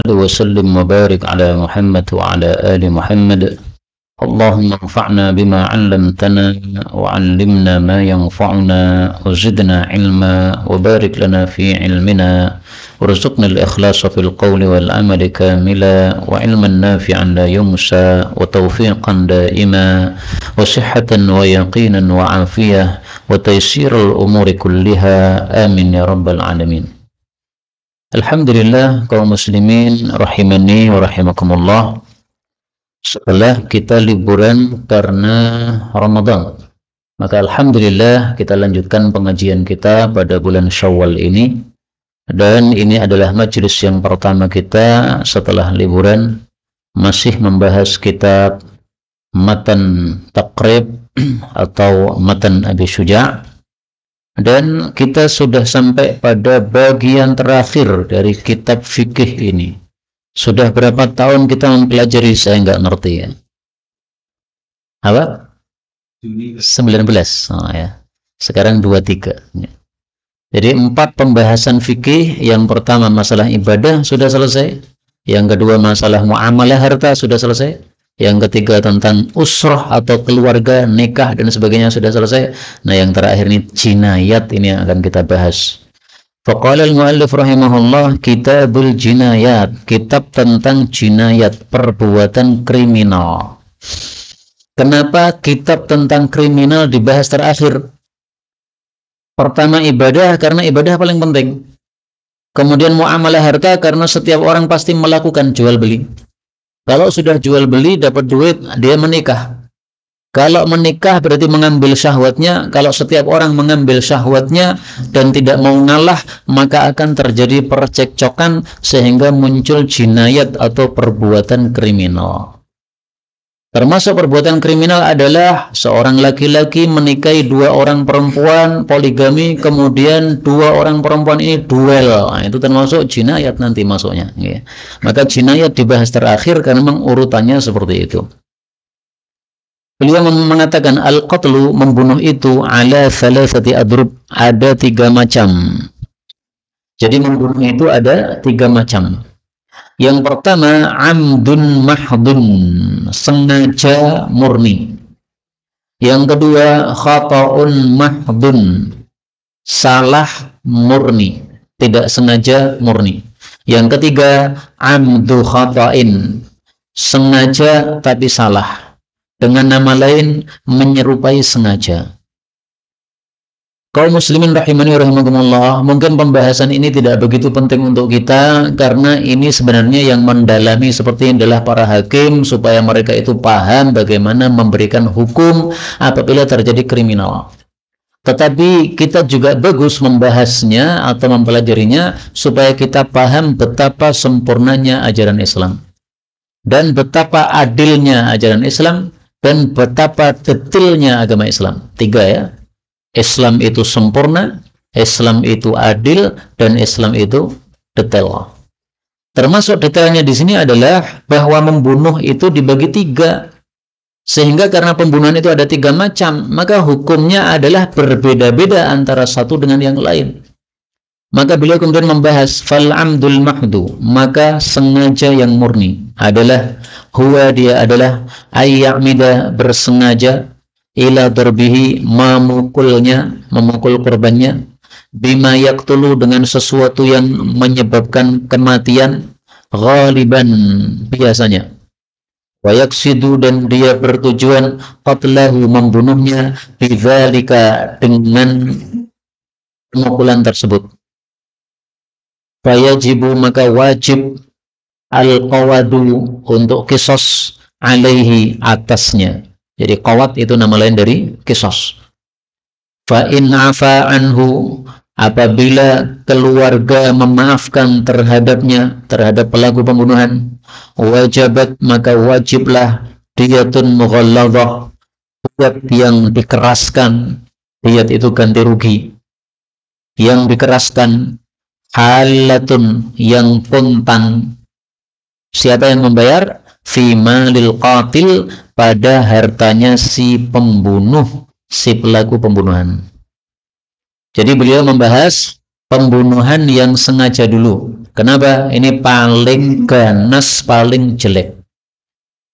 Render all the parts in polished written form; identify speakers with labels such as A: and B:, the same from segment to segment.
A: وسلم وبارك على محمد وعلى آل محمد. اللهم انفعنا بما علمتنا وعلمنا ما ينفعنا وزدنا علما وبارك لنا في علمنا وارزقنا الإخلاص في القول والعمل كاملا وعلما نافعا لا ينسى وتوفيقا دائما وصحة ويقينا وعافية وتيسير الأمور كلها آمين يا رب العالمين. Alhamdulillah kaum muslimin rahimani wa rahimakumullah. Setelah kita liburan karena Ramadan, maka alhamdulillah kita lanjutkan pengajian kita pada bulan Syawal ini, dan ini adalah majelis yang pertama kita setelah liburan, masih membahas kitab Matan Taqrib atau Matan Abi Syuja'. Dan kita sudah sampai pada bagian terakhir dari kitab fikih ini. Sudah berapa tahun kita mempelajari, saya nggak ngerti ya. Apa? 19. Oh, ya. Sekarang 23. Ya. Jadi 4 pembahasan fikih. Yang pertama masalah ibadah sudah selesai. Yang kedua masalah muamalah harta sudah selesai. Yang ketiga tentang usrah atau keluarga, nikah dan sebagainya sudah selesai. Nah, yang terakhir ini jinayat, ini yang akan kita bahas. Faqala al-muallif rahimahullah, kitabul jinayat, kitab tentang jinayat, perbuatan kriminal. Kenapa kitab tentang kriminal dibahas terakhir? Pertama ibadah, karena ibadah paling penting. Kemudian muamalah harta, karena setiap orang pasti melakukan jual beli. Kalau sudah jual beli dapat duit, dia menikah. Kalau menikah berarti mengambil syahwatnya. Kalau setiap orang mengambil syahwatnya dan tidak mau ngalah, maka akan terjadi percekcokan sehingga muncul jinayat atau perbuatan kriminal. Termasuk perbuatan kriminal adalah seorang laki-laki menikahi 2 orang perempuan, poligami, kemudian 2 orang perempuan ini duel. Nah, itu termasuk jinayat nanti masuknya. Ya. Maka jinayat dibahas terakhir karena memang urutannya seperti itu. Beliau mengatakan al-qatlu, membunuh itu ala thalathati adrub, ada 3 macam. Jadi membunuh itu ada 3 macam. Yang pertama amdun mahdun, sengaja murni. Yang kedua khata'un mahdun, salah murni, tidak sengaja murni. Yang ketiga amdu khata'in, sengaja tapi salah, dengan nama lain menyerupai sengaja. Kaum muslimin rahimani wa rahimakumullah, mungkin pembahasan ini tidak begitu penting untuk kita karena ini sebenarnya yang mendalami seperti ini adalah para hakim, supaya mereka itu paham bagaimana memberikan hukum apabila terjadi kriminal. Tetapi kita juga bagus membahasnya atau mempelajarinya supaya kita paham betapa sempurnanya ajaran Islam dan betapa adilnya ajaran Islam dan betapa detailnya agama Islam. 3 ya. Islam itu sempurna, Islam itu adil, dan Islam itu detail. Termasuk detailnya di sini adalah bahwa membunuh itu dibagi 3. Sehingga karena pembunuhan itu ada 3 macam, maka hukumnya adalah berbeda-beda antara satu dengan yang lain. Maka beliau kemudian membahas fal amdul mahdu, maka sengaja yang murni adalah huwa, dia adalah ayyamida, bersengaja, ila darbihi, memukulnya, memukul korbannya, bima yaktulu, dengan sesuatu yang menyebabkan kematian, ghaliban, biasanya, wa yaksidu, dan dia bertujuan qatlahu, membunuhnya, bidzalika, dengan pemukulan tersebut. Fayajibu, maka wajib, al-qawadu, untuk qisas, alaihi, atasnya. Jadi qawad itu nama lain dari qisas. Fa in afa anhu, apabila keluarga memaafkan terhadapnya, terhadap pelaku pembunuhan, wajabat, maka wajiblah diyatun mughalladhah, diyat yang dikeraskan. Diyat itu ganti rugi yang dikeraskan, halatun, yang puntan. Siapa yang membayar? Fi malil qatil, pada hartanya si pembunuh, si pelaku pembunuhan. Jadi beliau membahas pembunuhan yang sengaja dulu. Kenapa? Ini paling ganas, paling jelek.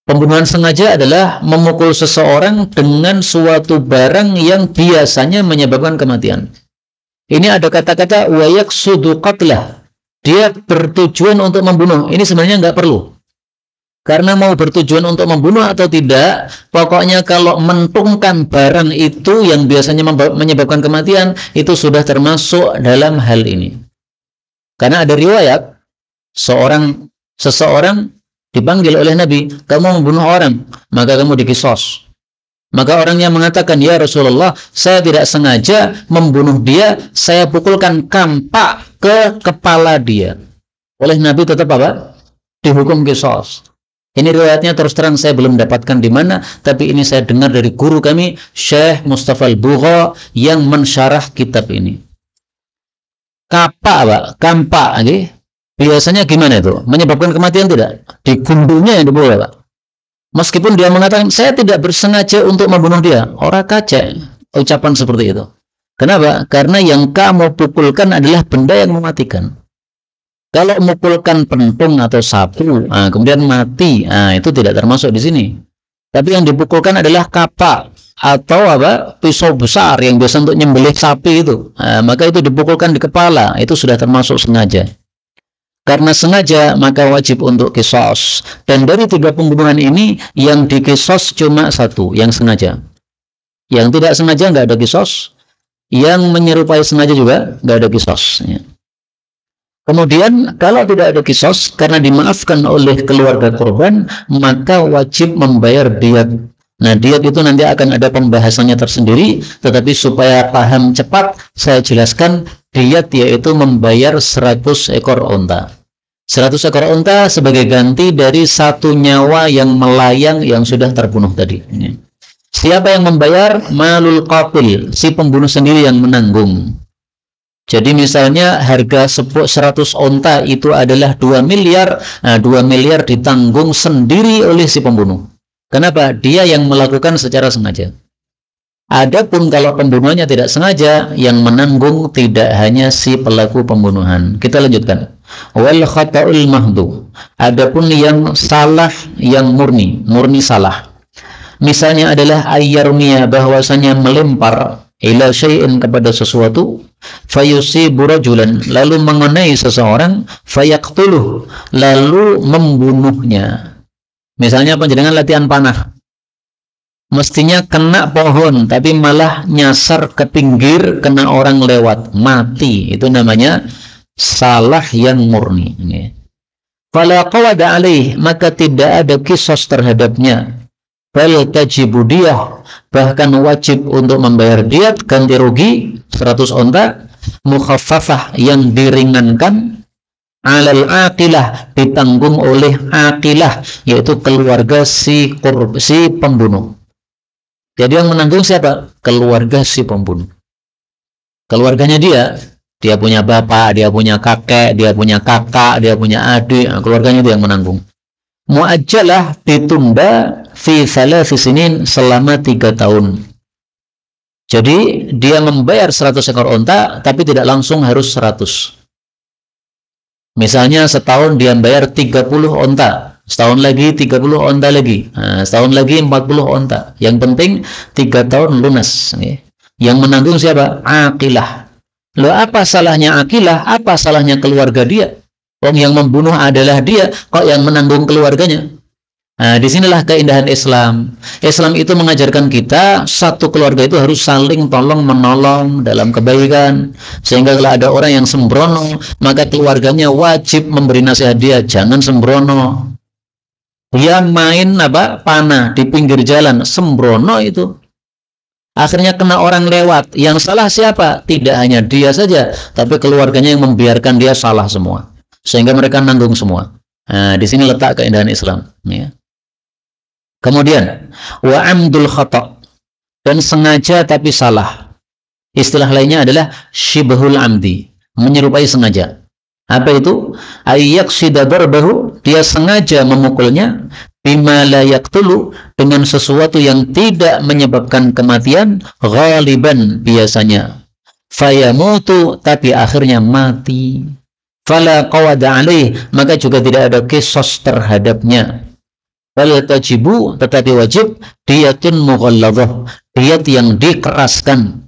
A: Pembunuhan sengaja adalah memukul seseorang dengan suatu barang yang biasanya menyebabkan kematian. Ini ada kata-kata wayak sudukatlah. Dia bertujuan untuk membunuh. Ini sebenarnya nggak perlu. Karena mau bertujuan untuk membunuh atau tidak, pokoknya kalau mentungkan barang itu yang biasanya menyebabkan kematian, itu sudah termasuk dalam hal ini. Karena ada riwayat, seseorang dipanggil oleh Nabi, kamu membunuh orang, maka kamu dikisos. Maka orangnya mengatakan, ya Rasulullah, saya tidak sengaja membunuh dia, saya pukulkan kampak ke kepala dia. Oleh Nabi tetap apa? Dihukum kisos. Ini riwayatnya terus terang saya belum dapatkan di mana, tapi ini saya dengar dari guru kami, Syekh Mustafa Al-Bugha, yang mensyarah kitab ini. Kampak, Pak, kampak, okay? Biasanya gimana itu? Menyebabkan kematian tidak? Di gundulnya yang dipukul, Pak. Meskipun dia mengatakan, saya tidak bersengaja untuk membunuh dia. Orang kacau ucapan seperti itu. Kenapa? Karena yang kamu pukulkan adalah benda yang mematikan. Kalau memukulkan pentung atau sapu, kemudian mati, itu tidak termasuk di sini. Tapi yang dipukulkan adalah kapak atau pisau besar yang biasa untuk nyembelih sapi itu. Maka itu dipukulkan di kepala, itu sudah termasuk sengaja. Karena sengaja, maka wajib untuk kisos. Dan dari 3 pembunuhan ini, yang dikisos cuma 1, yang sengaja. Yang tidak sengaja nggak ada kisos. Yang menyerupai sengaja juga nggak ada kisos. Kemudian, kalau tidak ada kisos, karena dimaafkan oleh keluarga korban, maka wajib membayar diat. Nah, diat itu nanti akan ada pembahasannya tersendiri, tetapi supaya paham cepat, saya jelaskan diat yaitu membayar 100 ekor unta. 100 ekor unta sebagai ganti dari 1 nyawa yang melayang yang sudah terbunuh tadi. Siapa yang membayar? Malul qatil, si pembunuh sendiri yang menanggung. Jadi misalnya harga 100 unta itu adalah 2 miliar, 2 miliar ditanggung sendiri oleh si pembunuh. Kenapa? Dia yang melakukan secara sengaja. Adapun kalau pembunuhannya tidak sengaja, yang menanggung tidak hanya si pelaku pembunuhan. Kita lanjutkan. Wal khata'ul mahdu. Adapun yang salah, yang murni salah. Misalnya adalah ayyarmiya, bahwasanya melempar ila syai'in, kepada sesuatu, fayusibu rajulan, lalu mengenai seseorang, fayaqtuluh, lalu membunuhnya. Misalnya panjenengan latihan panah, mestinya kena pohon, tapi malah nyasar ke pinggir, kena orang lewat, mati. Itu namanya salah yang murni. Fala qawada alaih, maka tidak ada kisos terhadapnya. Bal tajibu diyah, bahkan wajib untuk membayar diat, ganti rugi 100 unta, mukhaffafah, yang diringankan, alal aqilah, ditanggung oleh aqilah, yaitu keluarga si pembunuh. Jadi yang menanggung siapa? Keluarga si pembunuh. Keluarganya dia punya bapak, dia punya kakek, dia punya kakak, dia punya adik, keluarganya dia yang menanggung. Muajjalah, ditunda fi 3 sinin, selama 3 tahun. Jadi dia membayar 100 ekor unta, tapi tidak langsung harus 100. Misalnya setahun dia bayar 30 unta, setahun lagi 30 unta lagi, setahun lagi 40 unta. Yang penting 3 tahun lunas. Yang menanggung siapa? Aqilah. Loh, apa salahnya aqilah? Apa salahnya keluarga dia? Yang membunuh adalah dia, kok yang menanggung keluarganya? Nah, disinilah keindahan Islam. Islam itu mengajarkan kita, satu keluarga itu harus saling tolong menolong dalam kebaikan. Sehingga kalau ada orang yang sembrono, maka keluarganya wajib memberi nasihat dia, jangan sembrono. Dia main panah di pinggir jalan, sembrono itu. Akhirnya kena orang lewat. Yang salah siapa? Tidak hanya dia saja, tapi keluarganya yang membiarkan dia salah semua. Sehingga mereka nanggung semua. Nah, di sini letak keindahan Islam. Ya. Kemudian, wa amdul khata', dan sengaja tapi salah. Istilah lainnya adalah syibhul amdi, menyerupai sengaja. Apa itu? Ayyaqsida darbahu, dia sengaja memukulnya, bima la yaqtulu, dengan sesuatu yang tidak menyebabkan kematian, ghaliban, biasanya. fayamutu, tapi akhirnya mati. Fala qawada alaih, maka juga tidak ada kisos terhadapnya. Wal tajibu, tetapi wajib diyatun mughalladhah, diyat yang dikeraskan.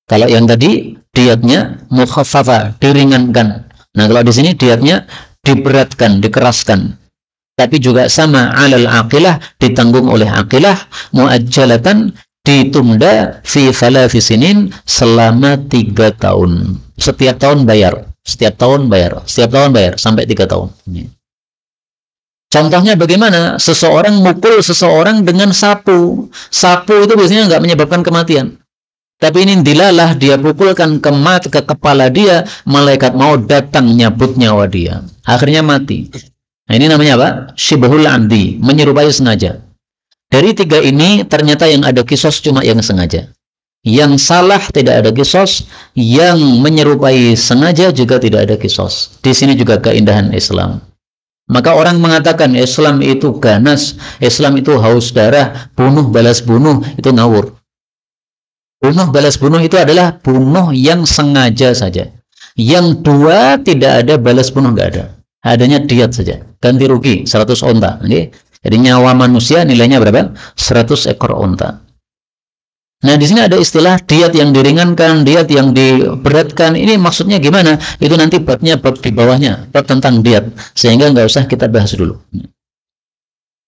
A: Kalau yang tadi diyatnya mukhaffafa, diringankan. Nah, kalau di sini diyatnya diberatkan, dikeraskan. Tapi juga sama alal aqilah, ditanggung oleh aqilah, muajjalatan, ditunda fi thalathi sinin, selama 3 tahun. Setiap tahun bayar, setiap tahun bayar, setiap tahun bayar sampai 3 tahun. Contohnya bagaimana? Seseorang mukul seseorang dengan sapu. Sapu itu biasanya nggak menyebabkan kematian. Tapi ini dilalah, dia pukulkan ke kepala dia, malaikat mau datang nyabut nyawa dia. Akhirnya mati. Nah, ini namanya apa? Syibhul amdi, menyerupai sengaja. Dari 3 ini ternyata yang ada kisos cuma yang sengaja. Yang salah tidak ada kisos, yang menyerupai sengaja juga tidak ada kisos. Di sini juga keindahan Islam. Maka orang mengatakan Islam itu ganas, Islam itu haus darah, bunuh balas bunuh, itu ngawur. Bunuh balas bunuh itu adalah bunuh yang sengaja saja. Yang 2 tidak ada balas bunuh, nggak ada. Adanya diat saja, ganti rugi 100 onta. Okay? Jadi nyawa manusia nilainya berapa? 100 ekor onta. Nah, di sini ada istilah diat yang diringankan, diat yang diberatkan. Ini maksudnya gimana? Itu nanti babnya, bab di bawahnya, bab tentang diat. Sehingga nggak usah kita bahas dulu.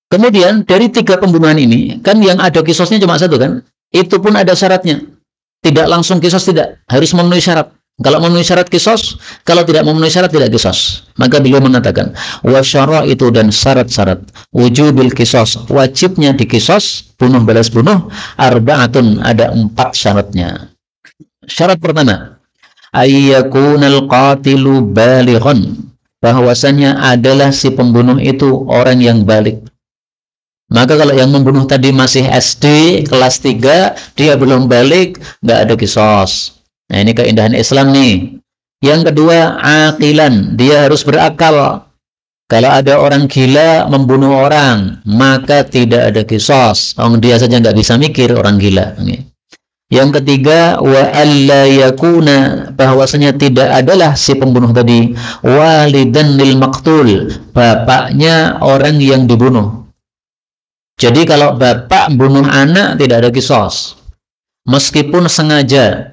A: Kemudian dari 3 pembunuhan ini, kan yang ada kisosnya cuma 1 kan? Itu pun ada syaratnya. Tidak langsung kisos, tidak. Harus memenuhi syarat. Kalau memenuhi syarat kisos, kalau tidak memenuhi syarat tidak kisos. Maka beliau mengatakan, wa syaraitu, dan syarat-syarat wujubil kisos, wajibnya dikisos, bunuh balas bunuh, arba'atun, ada 4 syaratnya. Syarat pertama, ayyakunal qatilu balighan, bahwasanya adalah si pembunuh itu orang yang balik. Maka kalau yang membunuh tadi masih SD kelas 3, dia belum balik, nggak ada kisos. Nah, ini keindahan Islam nih. Yang kedua, aqilan, dia harus berakal. Kalau ada orang gila membunuh orang, maka tidak ada kisos. Dia saja nggak bisa mikir, orang gila. Yang ketiga, wa alla yakuna, bahwasanya tidak adalah si pembunuh tadi walidan lil maqtul, bapaknya orang yang dibunuh. Jadi kalau bapak bunuh anak tidak ada kisos. Meskipun sengaja.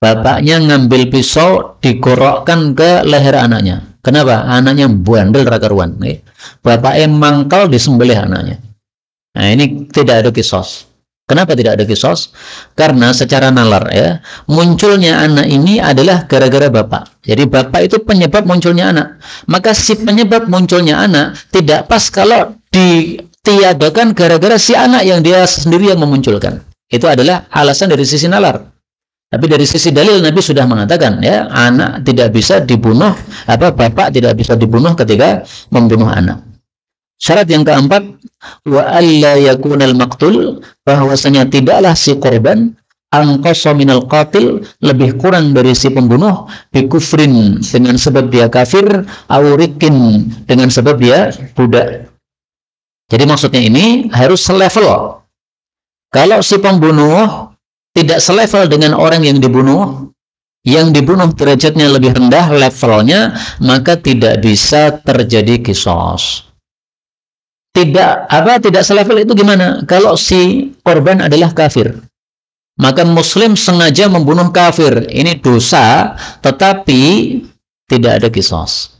A: Bapaknya ngambil pisau, digorokkan ke leher anaknya. Kenapa? Anaknya bandel rakaruan. Bapaknya mangkal, disembelih anaknya. Nah, ini tidak ada kisos. Kenapa tidak ada kisos? Karena secara nalar ya, munculnya anak ini adalah gara-gara bapak. Jadi bapak itu penyebab munculnya anak. Maka si penyebab munculnya anak tidak pas kalau ditiadakan gara-gara si anak yang dia sendiri yang memunculkan. Itu adalah alasan dari sisi nalar. Tapi dari sisi dalil Nabi sudah mengatakan ya, anak tidak bisa dibunuh, bapak tidak bisa dibunuh ketika membunuh anak. Syarat yang keempat, wa alla yakunal maqtul, bahwasanya tidaklah si korban anqasa minal qatil, lebih kurang dari si pembunuh, bikufrin, dengan sebab dia kafir, aurikin, dengan sebab dia budak. Jadi maksudnya ini harus selevel. Kalau si pembunuh tidak selevel dengan orang yang dibunuh derajatnya lebih rendah levelnya, maka tidak bisa terjadi kisos. Tidak selevel itu gimana? Kalau si korban adalah kafir, maka muslim sengaja membunuh kafir, ini dosa, tetapi tidak ada kisos.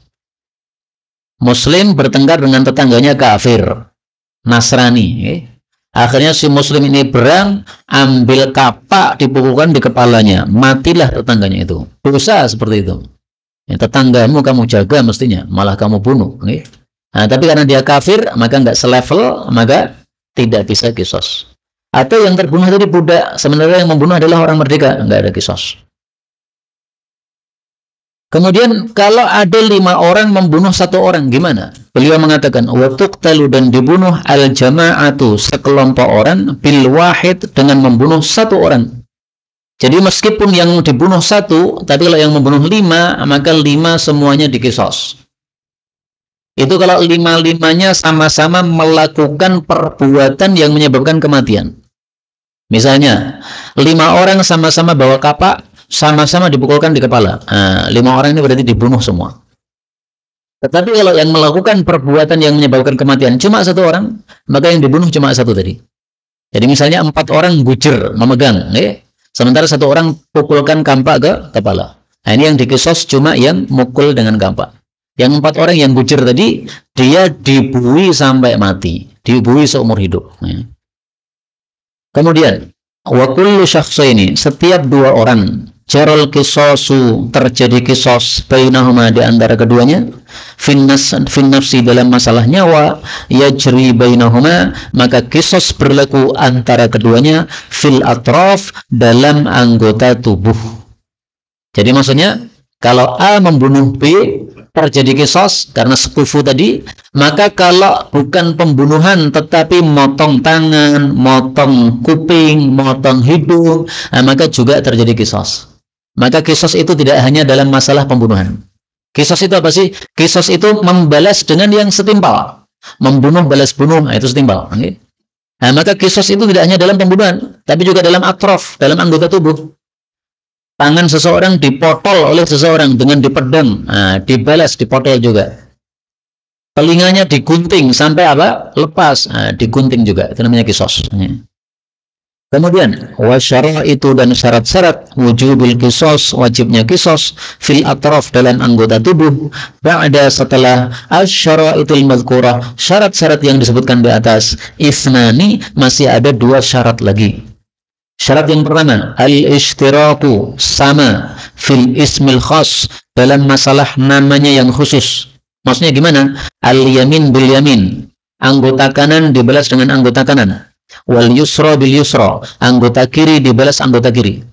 A: Muslim bertengkar dengan tetangganya kafir, Nasrani, akhirnya si muslim ini berang, ambil kapak, dipukulkan di kepalanya, matilah tetangganya itu. Dosa seperti itu. Ya, tetanggamu kamu jaga mestinya, malah kamu bunuh. Nah, tapi karena dia kafir, maka nggak selevel, maka tidak bisa kisos. Atau yang terbunuh tadi budak, sebenarnya yang membunuh adalah orang merdeka, nggak ada kisos. Kemudian kalau ada 5 orang membunuh 1 orang, gimana? Beliau mengatakan, wa tuqtalu, dan dibunuh al-jama'atu, sekelompok orang, bil wahid, dengan membunuh 1 orang. Jadi meskipun yang dibunuh 1, tapi kalau yang membunuh 5, maka 5 semuanya dikisos. Itu kalau 5-5-nya sama-sama melakukan perbuatan yang menyebabkan kematian. Misalnya, 5 orang sama-sama bawa kapak, sama-sama dipukulkan di kepala. 5 orang ini berarti dibunuh semua. Tetapi kalau yang melakukan perbuatan yang menyebabkan kematian cuma 1 orang, maka yang dibunuh cuma 1 tadi. Jadi misalnya 4 orang bujur memegang, sementara 1 orang pukulkan kampak ke kepala. Nah, ini yang dikisos cuma yang mukul dengan kampak. Yang 4 orang yang bujur tadi, dia dibui sampai mati, dibui seumur hidup. Kemudian, wa kullu syakhsaini, setiap 2 orang, jarol kisosu, terjadi kisos bainahuma di antara keduanya, fin nafsi dalam masalah nyawa, yajri bainahuma, maka kisos berlaku antara keduanya, fil atraf, dalam anggota tubuh. Jadi maksudnya, kalau A membunuh B, terjadi kisos karena sekufu tadi, maka kalau bukan pembunuhan tetapi motong tangan, motong kuping, motong hidung, maka juga terjadi kisos. Maka kisos itu tidak hanya dalam masalah pembunuhan. Kisos itu apa sih? Kisos itu membalas dengan yang setimpal. Membunuh balas bunuh, itu setimpal. Okay? Nah, maka kisos itu tidak hanya dalam pembunuhan, tapi juga dalam atrof, dalam anggota tubuh. Tangan seseorang dipotol oleh seseorang dengan dipedang, dibalas, dipotol juga. Telinganya digunting sampai apa? Lepas, digunting juga. Itu namanya kisos. Kemudian, wasyaraitu dan syarat-syarat wujubul kisos, wajibnya kisos fil atraf dalam anggota tubuh. Ba'da setelah asyaraitul madhkurah, syarat-syarat yang disebutkan di atas, isnani, masih ada 2 syarat lagi. Syarat yang pertama, al-ishtiraku, sama, fil ismil khas, dalam masalah namanya yang khusus. Maksudnya gimana? Al-yamin bil yamin, anggota kanan dibalas dengan anggota kanan. Wal yusra bil yusra, anggota kiri dibalas anggota kiri.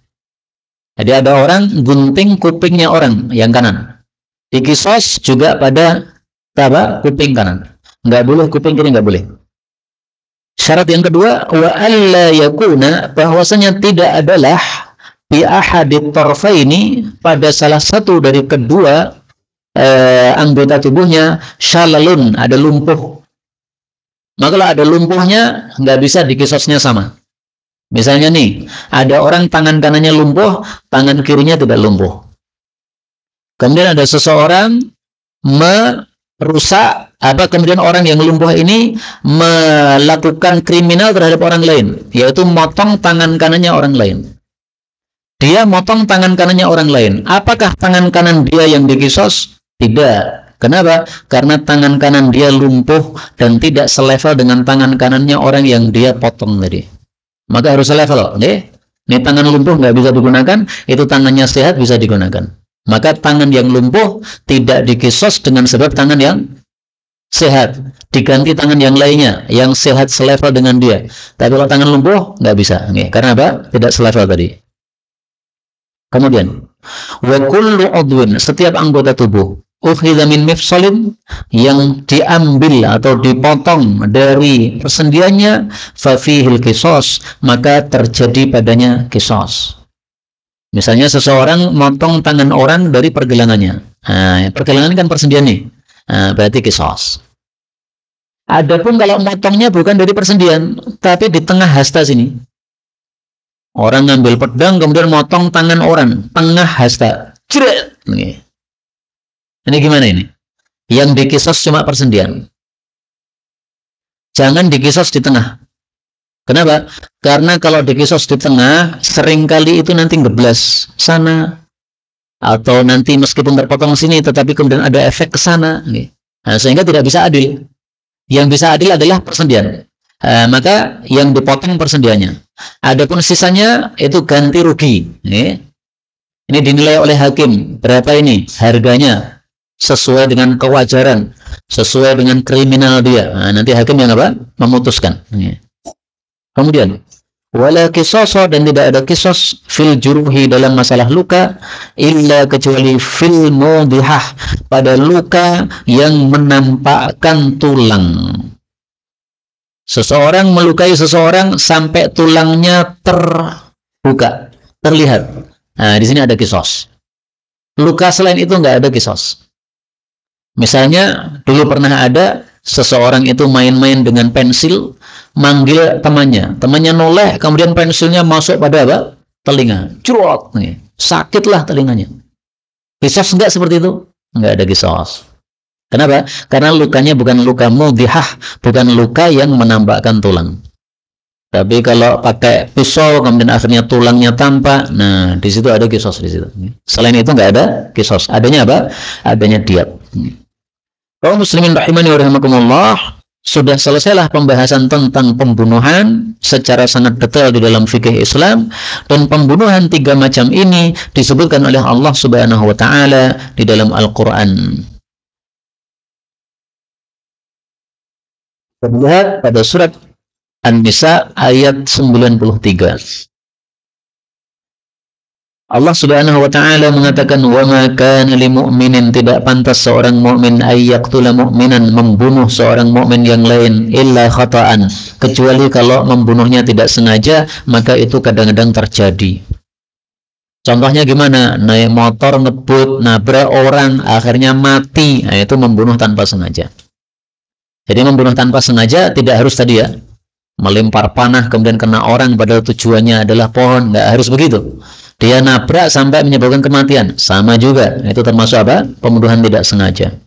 A: Jadi ada orang gunting kupingnya orang yang kanan. Dikisos juga pada kuping kanan. Enggak boleh kuping kiri, enggak boleh. Syarat yang kedua, wa alla yakuna, bahwasanya tidak adalah bi ahadit tarfaini, pada salah satu dari kedua anggota tubuhnya, syalalun, ada lumpuh. Maka kalau ada lumpuhnya, nggak bisa dikisosnya sama. Misalnya nih, ada orang tangan kanannya lumpuh, tangan kirinya tidak lumpuh. Kemudian ada seseorang merusak, kemudian orang yang lumpuh ini melakukan kriminal terhadap orang lain, yaitu motong tangan kanannya orang lain. Dia motong tangan kanannya orang lain. Apakah tangan kanan dia yang dikisos? Tidak. Kenapa? Karena tangan kanan dia lumpuh dan tidak selevel dengan tangan kanannya orang yang dia potong tadi. Maka harus selevel. Ini tangan lumpuh nggak bisa digunakan, itu tangannya sehat bisa digunakan. Maka tangan yang lumpuh tidak dikisos dengan sebab tangan yang sehat, diganti tangan yang lainnya yang sehat selevel dengan dia. Tapi kalau tangan lumpuh nggak bisa, karena apa? Tidak selevel tadi. Kemudian, wa kullu udwin, setiap anggota tubuh, ukhidha min mifsalin, yang diambil atau dipotong dari persendiannya, fa fihil kisos, maka terjadi padanya kisos. Misalnya seseorang motong tangan orang dari pergelangannya. Pergelangan kan persendian nih. Berarti kisos. Adapun kalau motongnya bukan dari persendian, tapi di tengah hasta sini. Orang ngambil pedang kemudian motong tangan orang, tengah hasta. Jret. Ini gimana ini? Yang dikisos cuma persendian. Jangan dikisos di tengah. Kenapa? Karena kalau dikisos di tengah, seringkali itu nanti ngeblas sana. Atau nanti meskipun terpotong sini, tetapi kemudian ada efek ke sana. Sehingga tidak bisa adil. Yang bisa adil adalah persendian. Maka yang dipotong persendiannya. Adapun sisanya itu ganti rugi. Ini dinilai oleh hakim. Berapa ini harganya? Sesuai dengan kewajaran. Sesuai dengan kriminal dia. Nanti hakim yang memutuskan. Kemudian, wala kisoso, dan tidak ada kisos fil juruhi dalam masalah luka, illa kecuali fil mudihah, pada luka yang menampakkan tulang. Seseorang melukai seseorang sampai tulangnya terbuka, terlihat. Di sini ada kisos. Luka selain itu nggak ada kisos. Misalnya dulu pernah ada seseorang itu main-main dengan pensil, manggil temannya noleh, kemudian pensilnya masuk pada telinga, curot. sakitlah telinganya. Kisos enggak seperti itu? Enggak ada kisos. Kenapa? Karena lukanya bukan luka mudhihah, bukan luka yang menambahkan tulang. Tapi kalau pakai pisau kemudian akhirnya tulangnya tampak, nah di situ ada kisos di situ. Selain itu enggak ada kisos. Adanya apa? Adanya diat. Kaum muslimin rahimani wa rahimakumullah, sudah selesailah pembahasan tentang pembunuhan secara sangat detail di dalam fikih Islam, dan pembunuhan 3 macam ini disebutkan oleh Allah Subhanahu wa taala di dalam Al-Qur'an. Lihat pada surat An-Nisa ayat 93. Allah Subhanahu wa taala mengatakan, "Wa ma kana lil mu'minin," tidak pantas seorang mukmin ayyaqtula mu'minan, membunuh seorang mukmin yang lain, illa khata'an, kecuali kalau membunuhnya tidak sengaja, maka itu kadang-kadang terjadi. Contohnya gimana? Naik motor ngebut, nabrak orang, akhirnya mati. Nah, itu membunuh tanpa sengaja. Jadi membunuh tanpa sengaja tidak harus tadi ya, melempar panah kemudian kena orang padahal tujuannya adalah pohon, nggak harus begitu. Dia nabrak sampai menyebabkan kematian, sama juga. Itu termasuk apa? Pembunuhan tidak sengaja.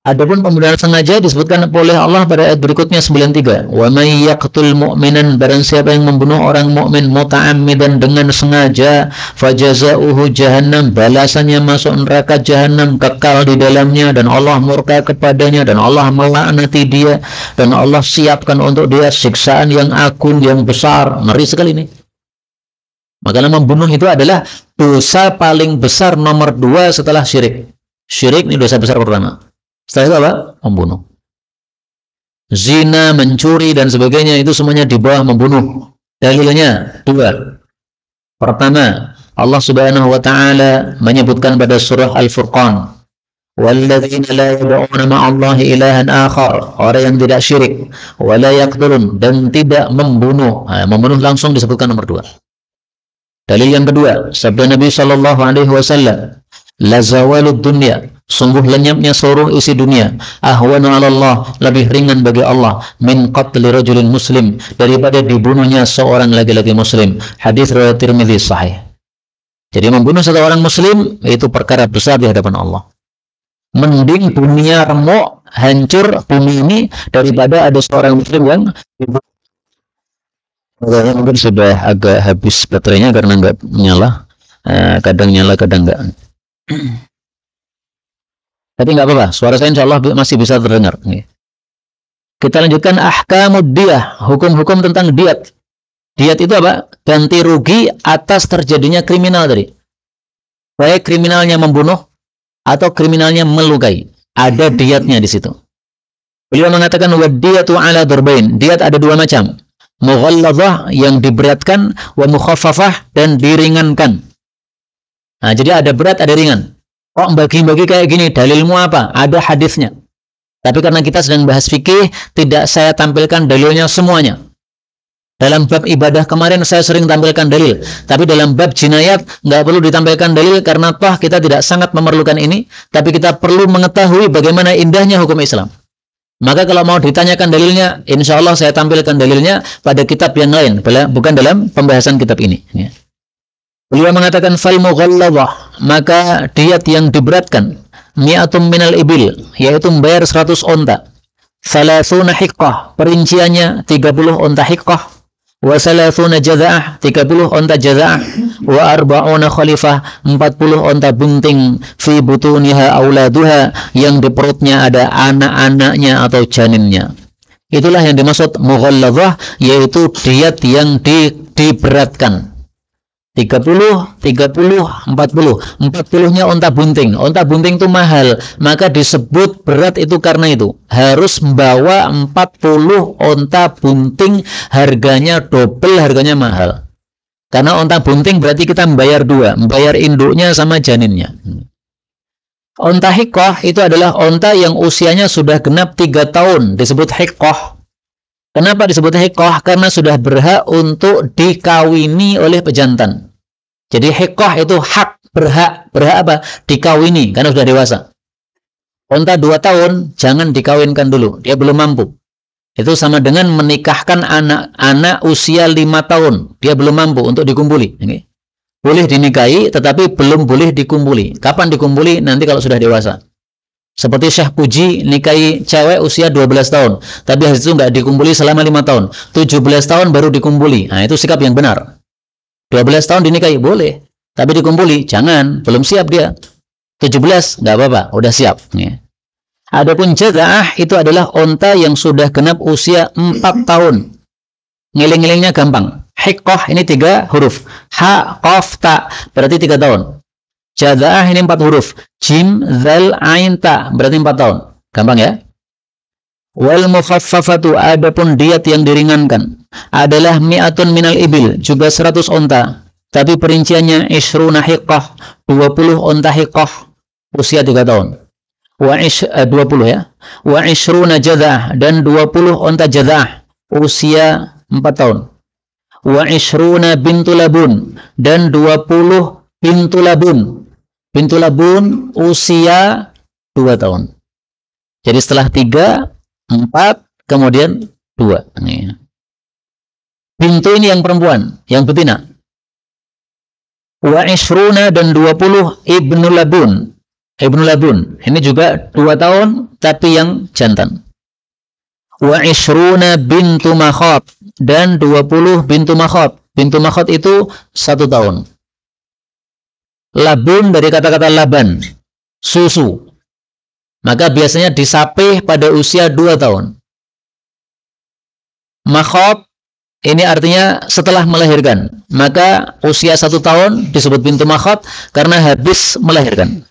A: Adapun pembunuhan sengaja disebutkan oleh Allah pada ayat berikutnya 93. Wa may yaqtul mu'minan, barang siapa yang membunuh orang mukmin muta'ammidan, dengan sengaja, fajazauhu jahannam, balasannya masuk neraka jahannam, kekal di dalamnya, dan Allah murka kepadanya, dan Allah melaknati dia, dan Allah siapkan untuk dia siksaan yang agung, yang besar. Ngeri sekali ini. Makanya membunuh itu adalah dosa paling besar nomor 2 setelah syirik. Syirik ini dosa besar pertama. Setelah itu apa? Membunuh. Zina, mencuri, dan sebagainya, itu semuanya di bawah membunuh. Dalilnya 2. Pertama, Allah Subhanahu wa taala menyebutkan pada surah Al-Furqan, "Walladzina la yad'una ma'allahi ilahan akhar," orang yang tidak syirik, wa la yaqtulun, dan tidak membunuh. Nah, membunuh langsung disebutkan nomor 2. Dalil yang kedua, sabda Nabi sallallahu alaihi wasallam, "La zawalud dunya," sungguh lenyapnya seluruh isi dunia, "ahwanu 'ala Allah," lebih ringan bagi Allah, "min qatli rajulin muslim," daripada dibunuhnya seorang laki-laki muslim. Hadis riwayat Tirmidzi sahih. Jadi membunuh seorang muslim itu perkara besar di hadapan Allah. Mending dunia remuk, hancur bumi ini, daripada ada seorang muslim yang dibunuh. Mungkin sudah agak habis baterainya karena nggak nyala, kadang nyala kadang nggak. Tapi nggak apa-apa, suara saya insya Allah masih bisa terdengar. Kita lanjutkan ahkamud diyah, hukum-hukum tentang diat. Diat itu apa? Ganti rugi atas terjadinya kriminal tadi. Baik kriminalnya membunuh atau kriminalnya melukai, ada diatnya di situ. Beliau mengatakan wadiyatu ala darbain, diat ada 2 macam. Mughalladzah, yang diberatkan, wa mukhaffafah, dan diringankan. Nah, jadi ada berat, ada ringan. Kok bagi-bagi kayak gini, dalilmu apa? Ada hadisnya. Tapi karena kita sedang bahas fikih, tidak saya tampilkan dalilnya semuanya. Dalam bab ibadah kemarin saya sering tampilkan dalil, tapi dalam bab jinayat nggak perlu ditampilkan dalil karena toh kita tidak sangat memerlukan ini, tapi kita perlu mengetahui bagaimana indahnya hukum Islam. Maka kalau mau ditanyakan dalilnya, insya Allah saya tampilkan dalilnya pada kitab yang lain, bukan dalam pembahasan kitab ini. Beliau mengatakan fal mughalladzah, maka diat yang diberatkan, mi'atum minal ibil, yaitu membayar 100 onta, salasuna hiqqah, perinciannya 30 onta hiqqah, wa salasuna jaza'ah, 30 onta jaza'ah, wa arba'una khalifah, 40 onta bunting, fi butuniha auladuha, yang di perutnya ada anak-anaknya atau janinnya. Itulah yang dimaksud mughalladzah, yaitu diat yang diberatkan. 30, 40-nya onta bunting. Onta bunting itu mahal, maka disebut berat itu karena itu. Harus membawa 40 onta bunting, harganya double, harganya mahal. Karena onta bunting berarti kita membayar 2, membayar induknya sama janinnya. Onta hiqqah itu adalah onta yang usianya sudah genap 3 tahun, disebut hiqqah. Kenapa disebut hiqqah? Karena sudah berhak untuk dikawini oleh pejantan. Jadi hiqqah itu hak, berhak apa? Dikawini, karena sudah dewasa. Onta 2 tahun, jangan dikawinkan dulu, dia belum mampu. Itu sama dengan menikahkan anak-anak usia 5 tahun, dia belum mampu untuk dikumpuli. Boleh dinikahi, tetapi belum boleh dikumpuli. Kapan dikumpuli? Nanti kalau sudah dewasa. Seperti Syekh Puji nikahi cewek usia 12 tahun. Tapi habis itu nggak dikumpuli selama 5 tahun. 17 tahun baru dikumpuli. Nah, itu sikap yang benar. 12 tahun dinikahi, boleh. Tapi dikumpuli, jangan. Belum siap dia. 17, nggak apa-apa. Udah siap. Ya. Adapun jaza'ah itu adalah onta yang sudah genap usia 4 tahun. Ngiling-ngilingnya gampang. Hiqqah ini 3 huruf. Ha, qaf, ta. Berarti 3 tahun. Jaza'ah ini 4 huruf. Jim, zal, ain, ta. Berarti 4 tahun. Gampang ya? Wal mukhaffafatu, adapun diat yang diringankan adalah mi'atun minal ibil, juga 100 onta. Tapi perinciannya ishruna hiqqah, 20 onta hiqqah usia 3 tahun. 20 ya. Wa ishruna jaza'ah, dan 20 onta jaza'ah usia 4 tahun. Wa ishruna bintu labun, dan 20 bintu labun. Bintu labun usia 2 tahun. Jadi setelah 3, 4, kemudian 2. Nih. Bintu ini yang perempuan, yang betina. Wa ishruna, dan 20 ibnu labun. Ibnu labun, ini juga 2 tahun, tapi yang jantan. Wa ishruna bintu makhot, dan 20 bintu makhot. Bintu makhot itu 1 tahun. Labun dari kata-kata laban, susu. Maka biasanya disapih pada usia 2 tahun. Makhot ini artinya setelah melahirkan. Maka usia 1 tahun disebut bintu makhot karena habis melahirkan.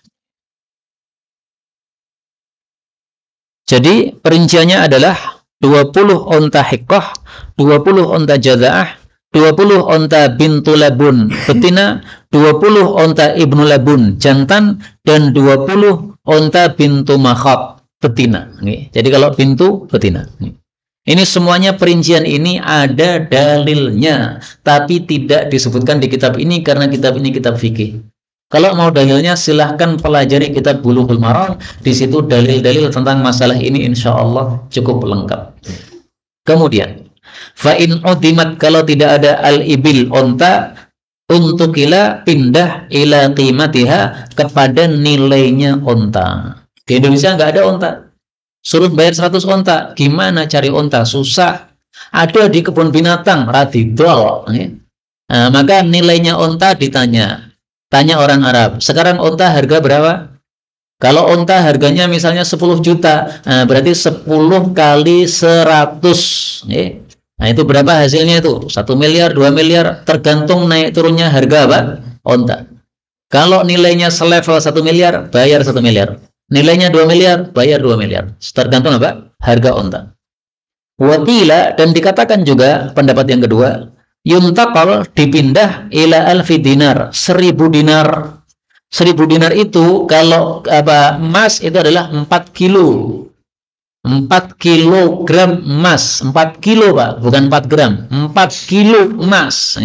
A: Jadi perinciannya adalah 20 onta hiqqah, 20 onta jaza'ah, 20 onta bintu labun betina, 20 onta ibnu labun jantan, dan 20 onta bintu makhab betina. Jadi kalau bintu betina. Ini semuanya perincian ini ada dalilnya, tapi tidak disebutkan di kitab ini karena kitab ini kitab fikih. Kalau mau dalilnya silahkan pelajari kitab Bulughul Maram. Di situ dalil-dalil tentang masalah ini insya Allah cukup lengkap. Kemudian fa'in udimat, kalau tidak ada al-ibil onta, untuk ila pindah ila qimatiha, kepada nilainya onta. Di Indonesia nggak ada onta, suruh bayar 100 onta. Gimana cari onta? Susah. Ada di kebun binatang, radidol. Nah, maka nilainya onta ditanya. Tanya orang Arab, sekarang onta harga berapa? Kalau onta harganya misalnya 10 juta, nah berarti 10 kali 100. Nah itu berapa hasilnya itu? 1 miliar, 2 miliar, tergantung naik turunnya harga apa? Onta. Kalau nilainya selevel 1 miliar, bayar 1 miliar. Nilainya 2 miliar, bayar 2 miliar. Tergantung apa? Harga onta. Watila, dan dikatakan juga pendapat yang kedua, yuntakal, dipindah ila alfi dinar, 1000 dinar. 1000 dinar itu kalau emas itu adalah 4 kilo. 4 kilogram emas, 4 kilo Pak, bukan 4 gram, 4 kilo emas.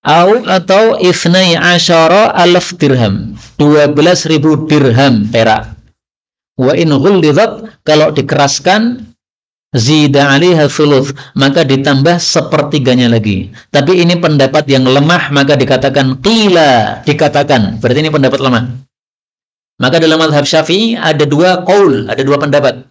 A: Atau ifnai asyara alaf dirham, 12.000 dirham perak. Wa in ghullidat, kalau dikeraskan, zida alaiha thuluth, maka ditambah sepertiganya lagi. Tapi ini pendapat yang lemah, maka dikatakan qila, dikatakan. Berarti ini pendapat lemah. Maka dalam mazhab Syafi'i ada 2 qaul, ada 2 pendapat.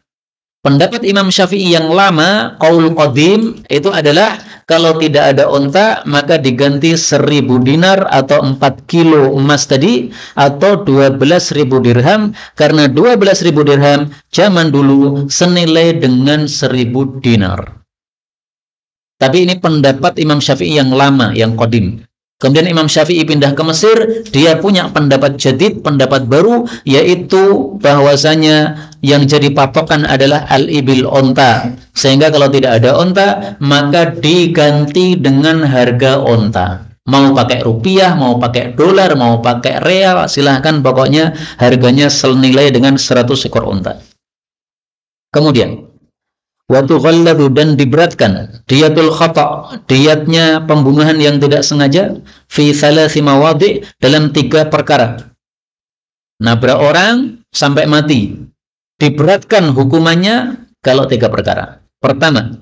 A: Pendapat Imam Syafi'i yang lama, qaul qadim, itu adalah kalau tidak ada onta, maka diganti 1000 dinar atau 4 kilo emas tadi, atau 12.000 dirham, karena 12.000 dirham zaman dulu senilai dengan 1000 dinar. Tapi ini pendapat Imam Syafi'i yang lama, yang qadim. Kemudian Imam Syafi'i pindah ke Mesir, dia punya pendapat jadid, pendapat baru, yaitu bahwasanya yang jadi patokan adalah al-ibil, onta. Sehingga kalau tidak ada onta, maka diganti dengan harga onta. Mau pakai rupiah, mau pakai dolar, mau pakai real, silahkan, pokoknya harganya senilai dengan 100 ekor onta. Kemudian waktu ghalladu, dan diberatkan diatul khata', diatnya pembunuhan yang tidak sengaja, fi thalathi mawadi', dalam 3 perkara. Nabrak orang sampai mati, diberatkan hukumannya kalau 3 perkara. Pertama,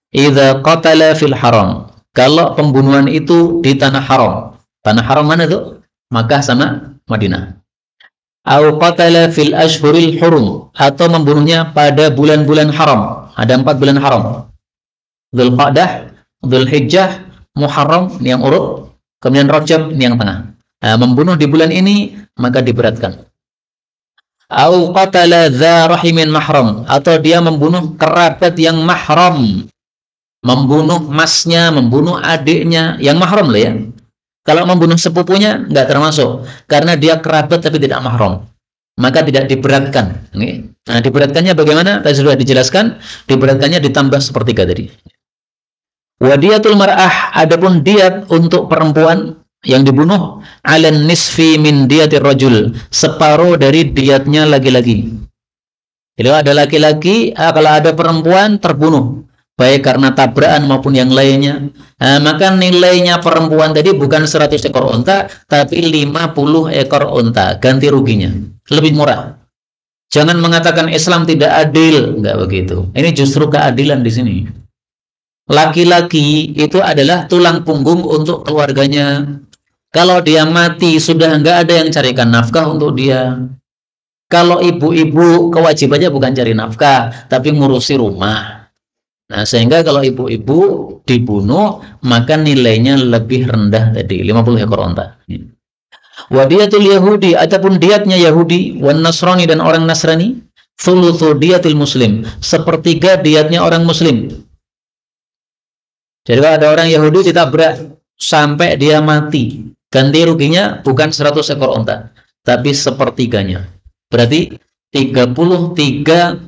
A: idza qatala fil haram, kalau pembunuhan itu di tanah haram. Tanah haram mana tuh? Makkah sama Madinah. Au qatala fil ashhuril hurum, atau membunuhnya pada bulan-bulan haram. Ada 4 bulan haram. Dzulqa'dah, Dzulhijjah, Muharram yang urut, kemudian Rajab yang tengah. Nah, membunuh di bulan ini maka diberatkan. Au qatala dza rahimin mahram, atau dia membunuh kerabat yang mahram. Membunuh masnya, membunuh adiknya yang mahram lah ya. Kalau membunuh sepupunya nggak termasuk karena dia kerabat tapi tidak mahram. Maka tidak diberatkan. Nah, diberatkannya bagaimana? Tadi sudah dijelaskan, diberatkannya ditambah sepertiga tadi. Wadiyatul mar'ah, adapun diat untuk perempuan yang dibunuh, alan nisfi min diyatir rajul, separuh dari diatnya laki-laki. Jadi ada laki-laki, kalau ada perempuan terbunuh, baik karena tabrakan maupun yang lainnya, maka nilainya perempuan tadi bukan 100 ekor unta, tapi 50 ekor unta, ganti ruginya, lebih murah. Jangan mengatakan Islam tidak adil, enggak begitu. Ini justru keadilan di sini. Laki-laki itu adalah tulang punggung untuk keluarganya. Kalau dia mati, sudah enggak ada yang carikan nafkah untuk dia. Kalau ibu-ibu, kewajibannya bukan cari nafkah, tapi ngurusi rumah. Nah, sehingga kalau ibu-ibu dibunuh, maka nilainya lebih rendah tadi, 50 ekor unta. Wadiyatul Yahudi, ataupun diatnya Yahudi, wan Nasrani dan orang Nasrani, thuluthu diatil Muslim, sepertiga diatnya orang Muslim. Jadi kalau ada orang Yahudi ditabrak sampai dia mati, ganti ruginya bukan 100 ekor unta, tapi sepertiganya. Berarti 33,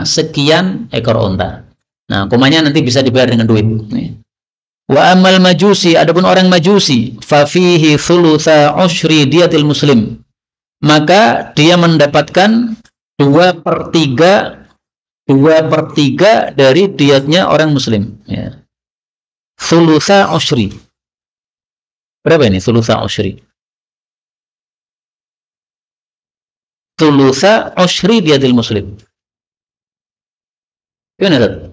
A: sekian ekor unta. Nah, komanya nanti bisa dibayar dengan duit. Wa amal majusi, adapun orang majusi, fa fihi thulutsa usyri diatil muslim. Maka dia mendapatkan 2/3 dari diatnya orang muslim, ya. Thulutsa usyri. Berapa ini thulutsa usyri? Thulutsa usyri diatil muslim. Gimana?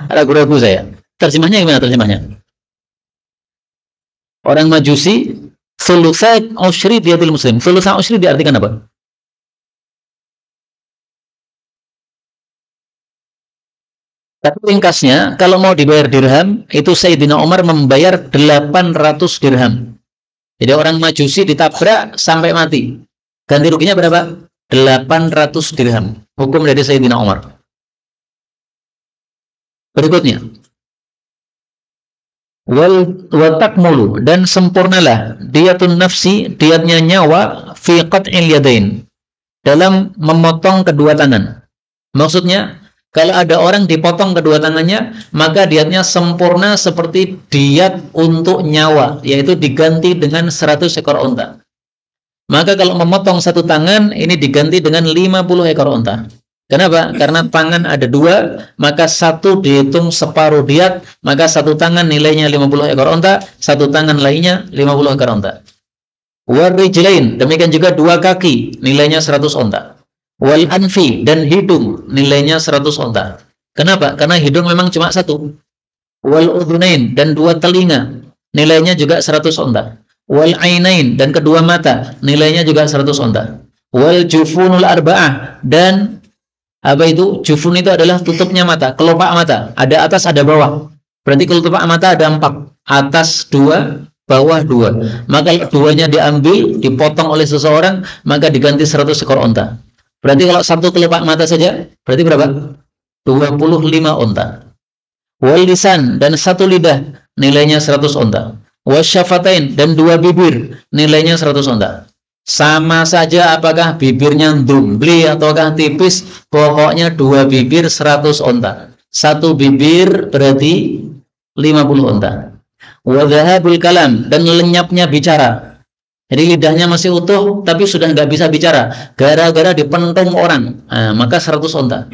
A: Ragu-ragu saya. Terjemahnya gimana terjemahnya? Orang Majusi, thulutsa usyri diatil muslim. Thulutsa usyri diartikan apa? Tapi ringkasnya, kalau mau dibayar dirham, itu Sayyidina Umar membayar 800 dirham. Jadi orang Majusi ditabrak sampai mati. Ganti ruginya berapa? 800 dirham. Hukum dari Sayyidina Umar. Berikutnya, wal takmulu, dan sempurnalah diatun nafsi, diatnya nyawa, fi qat'il yadain, dalam memotong kedua tangan. Maksudnya, kalau ada orang dipotong kedua tangannya, maka diatnya sempurna seperti diat untuk nyawa, yaitu diganti dengan 100 ekor unta. Maka kalau memotong satu tangan, ini diganti dengan 50 ekor unta. Kenapa? Karena tangan ada 2, maka satu dihitung separuh diat, maka satu tangan nilainya 50 ekor unta, satu tangan lainnya 50 ekor unta. Warijlain, demikian juga 2 kaki, nilainya 100 unta. Wal anfi, dan hidung, nilainya 100 unta. Kenapa? Karena hidung memang cuma satu. Wal udhunain, dan 2 telinga, nilainya juga 100 unta. Wal ainain, dan kedua mata, nilainya juga 100 unta. Wal jufunul arba'ah, dan apa itu? Jufun itu adalah tutupnya mata, kelopak mata. Ada atas, ada bawah. Berarti kelopak mata ada 4. Atas 2, bawah 2. Maka duanya diambil, dipotong oleh seseorang, maka diganti 100 ekor unta. Berarti kalau satu kelopak mata saja, berarti berapa? 25 unta. Wal lisan, dan 1 lidah, nilainya 100 unta. Wasyafatain, dan 2 bibir, nilainya 100 unta. Sama saja apakah bibirnya dumbli ataukah tipis, pokoknya 2 bibir 100 unta. 1 bibir berarti 50 unta. Wa dhahabul kalam, dan lenyapnya bicara. Jadi lidahnya masih utuh tapi sudah nggak bisa bicara gara-gara dipentung orang. Nah, maka 100 unta.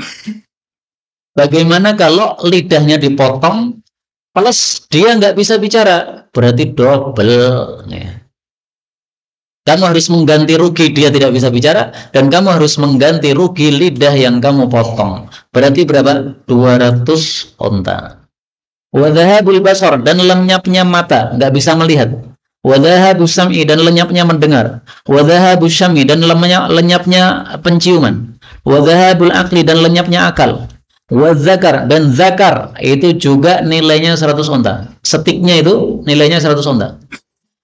A: Bagaimana kalau lidahnya dipotong plus dia nggak bisa bicara? Berarti double, ya. Kamu harus mengganti rugi dia tidak bisa bicara, dan kamu harus mengganti rugi lidah yang kamu potong. Berarti berapa? 200 unta. Wa dhahabul basar, dan lenyapnya mata, nggak bisa melihat. wa dhahabu sam'i dan lenyapnya mendengar, wa dhahabu syam'i dan lenyapnya penciuman, wa dhahabul aqli dan lenyapnya akal, wa zakar dan zakar itu juga nilainya 100 onta. Setiknya itu nilainya 100 onta.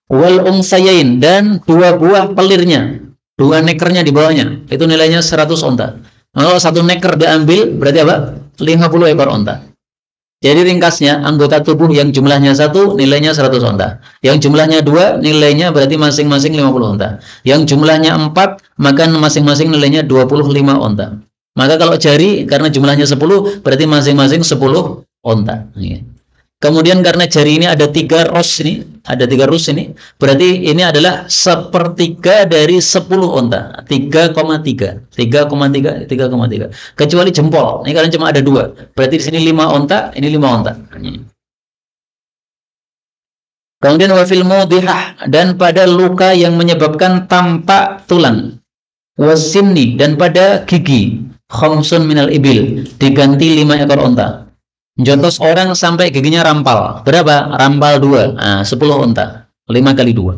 A: Wal unsayain dan dua buah pelirnya, dua nekernya di bawahnya, itu nilainya 100 onta. Kalau satu neker diambil berarti apa? 50 ekor onta. Jadi ringkasnya, anggota tubuh yang jumlahnya 1 nilainya 100 onta. Yang jumlahnya 2 nilainya berarti masing-masing 50 onta. Yang jumlahnya 4 maka masing-masing nilainya 25 onta. Maka kalau jari karena jumlahnya 10 berarti masing-masing 10 onta. Kemudian karena jari ini ada 3 ros ini, berarti ini adalah sepertiga dari 10 onta, 3,3. Kecuali jempol, ini karena cuma ada 2, berarti di sini 5 onta, ini 5 onta. Kemudian wafil mudhihah dan pada luka yang menyebabkan tampak tulang, wasinni dan pada gigi, khamsun minal ibil diganti 5 ekor onta. Jontos orang sampai giginya rampal. Berapa? Rampal 2. 10 onta. 5 kali 2.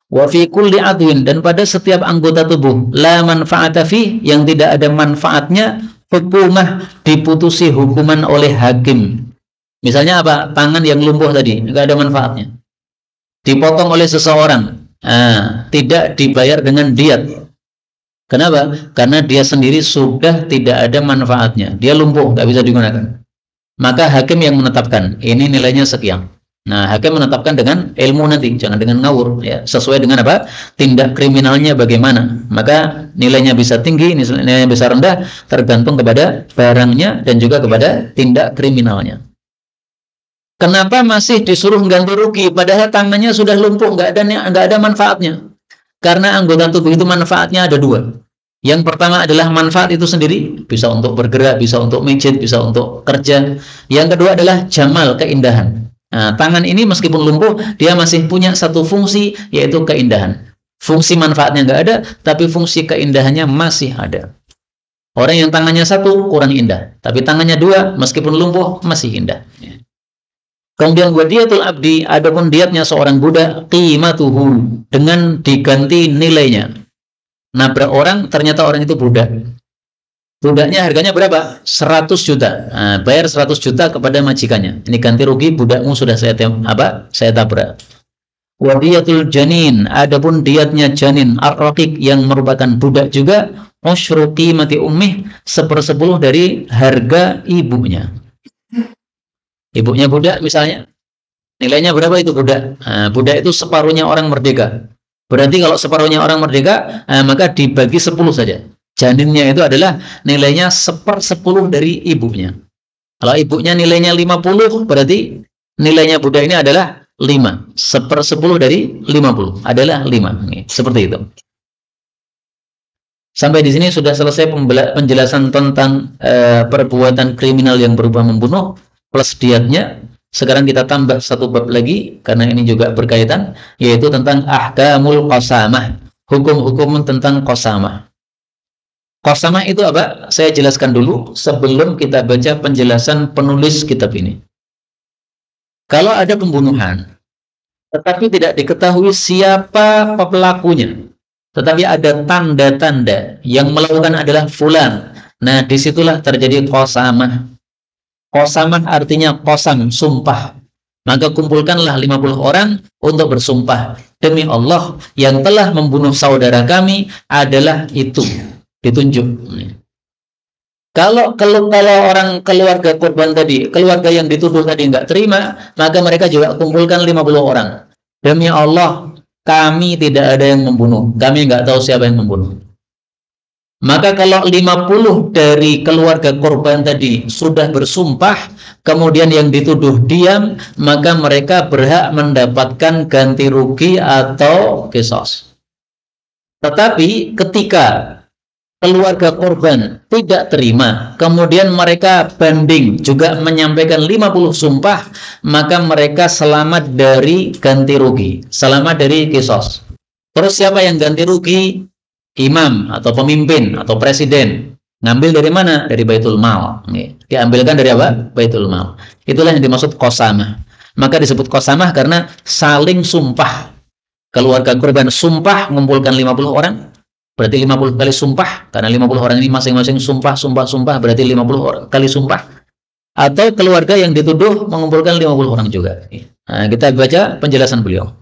A: Wa fi kulli adwin dan pada setiap anggota tubuh la manfaata fi yang tidak ada manfaatnya hukumah diputusi hukuman oleh hakim. Misalnya apa? Tangan yang lumpuh tadi, enggak ada manfaatnya. Dipotong oleh seseorang. Tidak dibayar dengan diat. Kenapa? Karena dia sendiri sudah tidak ada manfaatnya. Dia lumpuh, enggak bisa digunakan. Maka hakim yang menetapkan ini nilainya sekian. Nah, hakim menetapkan dengan ilmu nanti, jangan dengan ngawur ya, sesuai dengan apa? Tindak kriminalnya bagaimana. Maka nilainya bisa tinggi, nilainya bisa rendah tergantung kepada barangnya dan juga kepada tindak kriminalnya. Kenapa masih disuruh ganti rugi padahal tangannya sudah lumpuh, enggak ada manfaatnya? Karena anggota tubuh itu manfaatnya ada 2. Yang pertama adalah manfaat itu sendiri, bisa untuk bergerak, bisa untuk mijit, bisa untuk kerja. Yang kedua adalah jamal, keindahan. Nah, tangan ini meskipun lumpuh, dia masih punya satu fungsi, yaitu keindahan. Fungsi manfaatnya nggak ada, tapi fungsi keindahannya masih ada. Orang yang tangannya 1 kurang indah, tapi tangannya 2 meskipun lumpuh masih indah. Kemudian wadiyatul abdi, adapun diatnya seorang budak, qimatuhu dengan diganti nilainya. Nabrak orang, ternyata orang itu budak. Budaknya harganya berapa? 100 juta. Bayar 100 juta kepada majikannya. Ini ganti rugi, budakmu sudah saya tabrak. Wadiyatul janin, adapun diatnya janin ar-raqiq yang merupakan budak juga, usyru qimati ummih, 1/10 dari harga ibunya. Ibunya budak misalnya. Nilainya berapa itu budak? Budak itu separuhnya orang merdeka. Berarti kalau separuhnya orang merdeka, maka dibagi 10 saja. Janinnya itu adalah nilainya 1/10 dari ibunya. Kalau ibunya nilainya 50, berarti nilainya budak ini adalah 5. 1/10 dari 50 adalah 5. Seperti itu. Sampai di sini sudah selesai penjelasan tentang perbuatan kriminal yang berupa membunuh plus diatnya. Sekarang kita tambah satu bab lagi, karena ini juga berkaitan, yaitu tentang ahkamul qasamah, hukum-hukum tentang qasamah. Qasamah itu apa? Saya jelaskan dulu sebelum kita baca penjelasan penulis kitab ini. Kalau ada pembunuhan, tetapi tidak diketahui siapa pelakunya, tetapi ada tanda-tanda yang melakukan adalah fulan, nah disitulah terjadi qasamah. Qasamah artinya qasam, sumpah. Maka kumpulkanlah 50 orang untuk bersumpah. Demi Allah yang telah membunuh saudara kami adalah itu. Ditunjuk. Kalau orang keluarga korban tadi, keluarga yang dituduh tadi enggak terima, maka mereka juga kumpulkan 50 orang. Demi Allah, kami tidak ada yang membunuh. Kami enggak tahu siapa yang membunuh. Maka kalau 50 dari keluarga korban tadi sudah bersumpah, kemudian yang dituduh diam, maka mereka berhak mendapatkan ganti rugi atau qisas. Tetapi ketika keluarga korban tidak terima, kemudian mereka banding juga menyampaikan 50 sumpah, maka mereka selamat dari ganti rugi, selamat dari qisas. Terus siapa yang ganti rugi? Imam atau pemimpin atau presiden. Ngambil dari mana? Dari Baitul Mal. Diambilkan dari apa? Baitul Mal. Itulah yang dimaksud qasamah. Maka disebut qasamah karena saling sumpah. Keluarga korban sumpah mengumpulkan 50 orang, berarti 50 kali sumpah, karena 50 orang ini masing-masing sumpah, berarti 50 kali sumpah. Atau keluarga yang dituduh mengumpulkan 50 orang juga. Nah, kita baca penjelasan beliau.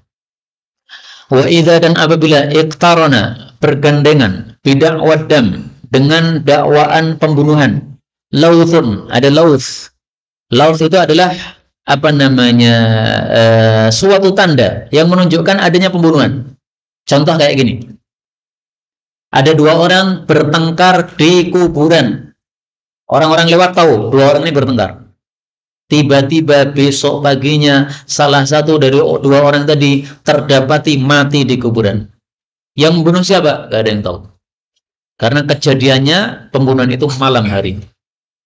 A: Wa idza, dan apabila iqtarana, bergandengan, bidakwad dam, dengan dakwaan pembunuhan. Lauthun, ada lauth. Lauth itu adalah suatu tanda yang menunjukkan adanya pembunuhan. Contoh kayak gini. Ada 2 orang bertengkar di kuburan. Orang-orang lewat tahu 2 orang ini bertengkar. Tiba-tiba besok paginya salah satu dari 2 orang tadi terdapati mati di kuburan. Yang membunuh siapa? Gak ada yang tahu. Karena kejadiannya pembunuhan itu malam hari.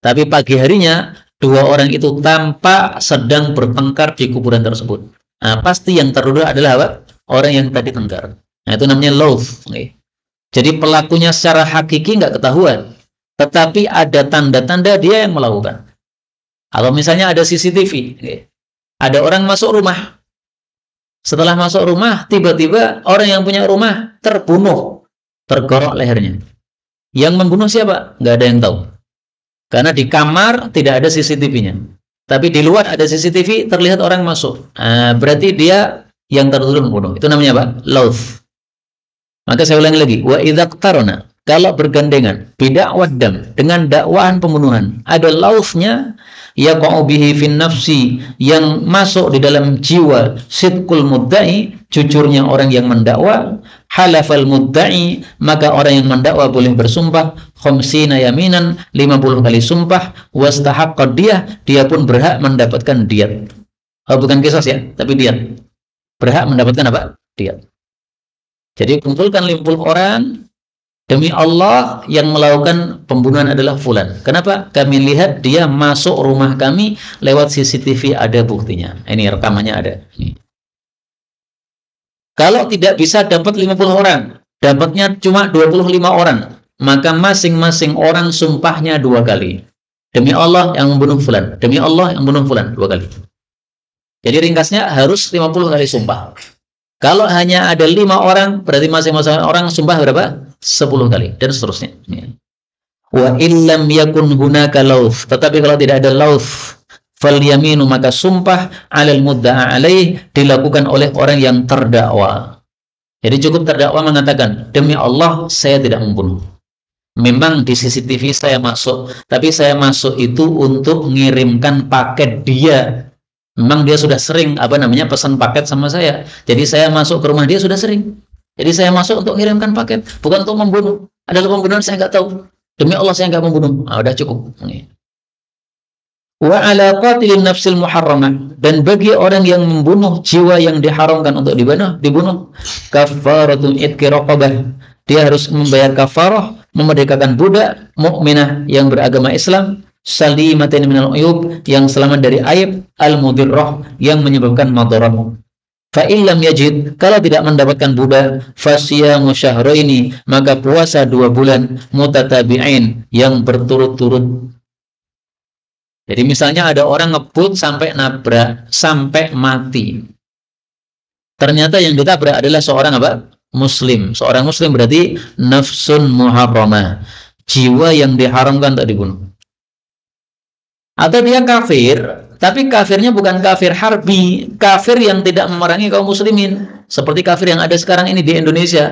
A: Tapi pagi harinya 2 orang itu tampak sedang bertengkar di kuburan tersebut. Nah, pasti yang tertuduh adalah apa? Orang yang tadi tengkar. Nah, itu namanya lauth. Jadi pelakunya secara hakiki nggak ketahuan, tetapi ada tanda-tanda dia yang melakukan. Atau misalnya ada CCTV, ada orang masuk rumah. Setelah masuk rumah, tiba-tiba orang yang punya rumah terbunuh, tergorok lehernya. Yang membunuh siapa? Nggak ada yang tahu. Karena di kamar tidak ada CCTV-nya. Tapi di luar ada CCTV, terlihat orang masuk. Nah, berarti dia yang tertuduh membunuh. Itu namanya apa? Lauth. Maka saya ulangi lagi. Wa idza qtarana, kalau bergandengan, bidakwad dam, dengan dakwaan pembunuhan. Ada lauthnya, yaqa'u bihi fin nafsi, yang masuk di dalam jiwa, sidqul mudda'i, jujurnya orang yang mendakwa, halafal mudda'i, maka orang yang mendakwa boleh bersumpah, khamsina yaminan, 50 kali sumpah, wastahaqqad diyah, dia pun berhak mendapatkan diyat. Oh, bukan qisas ya, tapi diyat. Berhak mendapatkan apa? Diyat. Jadi kumpulkan 50 orang, demi Allah yang melakukan pembunuhan adalah fulan. Kenapa? Kami lihat dia masuk rumah kami lewat CCTV, ada buktinya. Ini rekamannya ada. Kalau tidak bisa dapat 50 orang, dapatnya cuma 25 orang, maka masing-masing orang sumpahnya 2 kali. Demi Allah yang membunuh fulan, demi Allah yang membunuh fulan 2 kali. Jadi ringkasnya harus 50 kali sumpah. Kalau hanya ada 5 orang, berarti masing-masing orang sumpah berapa? 10 kali, dan seterusnya. Wa illam yakun hunaka lauth, tetapi kalau tidak ada lauth, fal yaminu, maka sumpah alal mudda'a alaih, dilakukan oleh orang yang terdakwa. Jadi cukup terdakwa mengatakan, demi Allah saya tidak membunuh. Memang di CCTV saya masuk, tapi saya masuk itu untuk mengirimkan paket dia. Memang dia sudah sering pesan paket sama saya. Jadi saya masuk ke rumah dia sudah sering. Jadi saya masuk untuk mengirimkan paket, bukan untuk membunuh. Ada pembunuhan saya nggak tahu. Demi Allah saya nggak membunuh. Nah, udah cukup. Wa ala qatilin nafsil muharramah, dan bagi orang yang membunuh jiwa yang diharamkan untuk dibunuh, kafaratun itqi raqabah. Dia harus membayar kafarah, memerdekakan budak mukminah yang beragama Islam, salimatin minal uyub, yang selamat dari aib, al-mudirrah, yang menyebabkan madarat. Fa illam yajid, kalau tidak mendapatkan budak, fasiyamu syahraini, maka puasa 2 bulan mutatabi'ain, yang berturut-turut. Jadi misalnya ada orang ngebut sampai nabrak, sampai mati. Ternyata yang ditabrak adalah seorang Muslim. Seorang Muslim berarti nafsun muharramah, jiwa yang diharamkan untuk dibunuh. Atau dia kafir, tapi kafirnya bukan kafir harbi, kafir yang tidak memerangi kaum muslimin. Seperti kafir yang ada sekarang ini di Indonesia.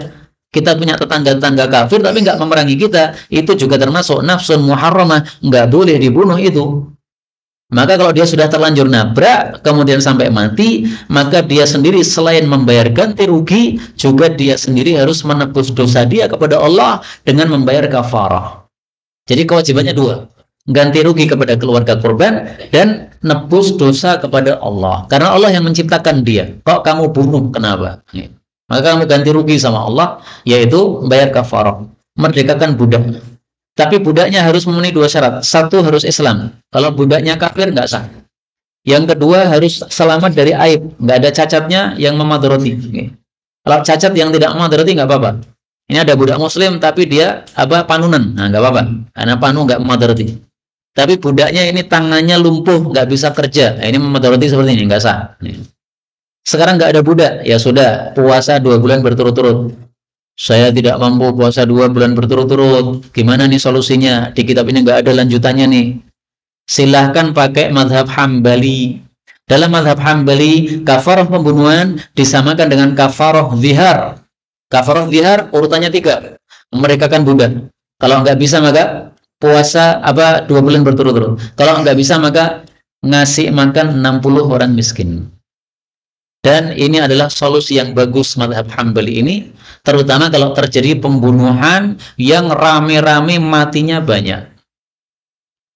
A: Kita punya tetangga-tetangga kafir tapi nggak memerangi kita. Itu juga termasuk nafsun muharramah, nggak boleh dibunuh itu. Maka kalau dia sudah terlanjur nabrak, kemudian sampai mati, maka dia sendiri selain membayar ganti rugi, juga dia sendiri harus menebus dosa dia kepada Allah dengan membayar kafarah. Jadi kewajibannya 2. Ganti rugi kepada keluarga korban dan nebus dosa kepada Allah. Karena Allah yang menciptakan dia. Kok kamu bunuh? Kenapa? Maka kamu ganti rugi sama Allah, yaitu membayar kafarah, merdekakan budak. Tapi budaknya harus memenuhi 2 syarat. 1, harus Islam. Kalau budaknya kafir nggak sah. Yang kedua, harus selamat dari aib, nggak ada cacatnya yang memadarati. Kalau cacat yang tidak memadarati nggak apa-apa. Ini ada budak Muslim tapi dia panunan, nah nggak apa-apa, karena panu nggak memadarati. Tapi budaknya ini tangannya lumpuh, nggak bisa kerja. Nah, ini metodologi seperti ini, nggak sah. Sekarang nggak ada budak, ya sudah, puasa 2 bulan berturut-turut. Saya tidak mampu puasa 2 bulan berturut-turut. Gimana nih solusinya? Di kitab ini nggak ada lanjutannya nih. Silahkan pakai madhab Hambali. Dalam madhab Hambali, kafarah pembunuhan disamakan dengan kafarah zihar. Kafarah zihar urutannya 3. Memerdekakan budak. Kalau nggak bisa maka puasa 2 bulan berturut-turut. Kalau nggak bisa maka ngasih makan 60 orang miskin. Dan ini adalah solusi yang bagus madhab Hambali ini, terutama kalau terjadi pembunuhan yang rame-rame matinya banyak.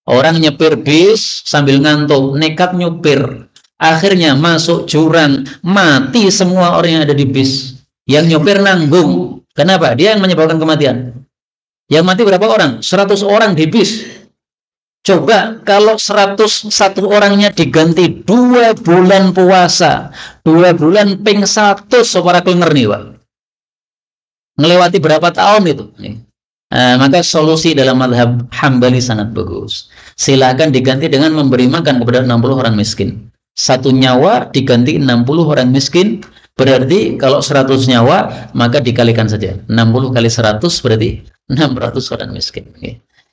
A: Orang nyepir bis sambil ngantuk, nekat nyupir, akhirnya masuk jurang, mati semua orang yang ada di bis. Yang nyupir nanggung. Kenapa? Dia yang menyebabkan kematian. Yang mati berapa orang? 100 orang di bis. Coba kalau 101 orangnya diganti 2 bulan puasa, 2 bulan ping 100 para kelengar nih, Pak. Ngelewati berapa tahun itu? Maka solusi dalam madhab Hambali sangat bagus. Silakan diganti dengan memberi makan kepada 60 orang miskin. 1 nyawa diganti 60 orang miskin. Berarti kalau 100 nyawa, maka dikalikan saja. 60 kali 100 berarti 600 orang miskin.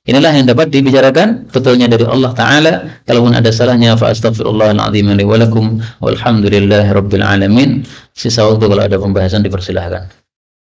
A: Inilah yang dapat dibicarakan betulnya dari Allah Ta'ala. Kalaupun ada salahnya, fa astaghfirullahaladzim li wa lakum walhamdulillahi rabbil alamin. Sisa waktu kalau ada pembahasan dipersilahkan.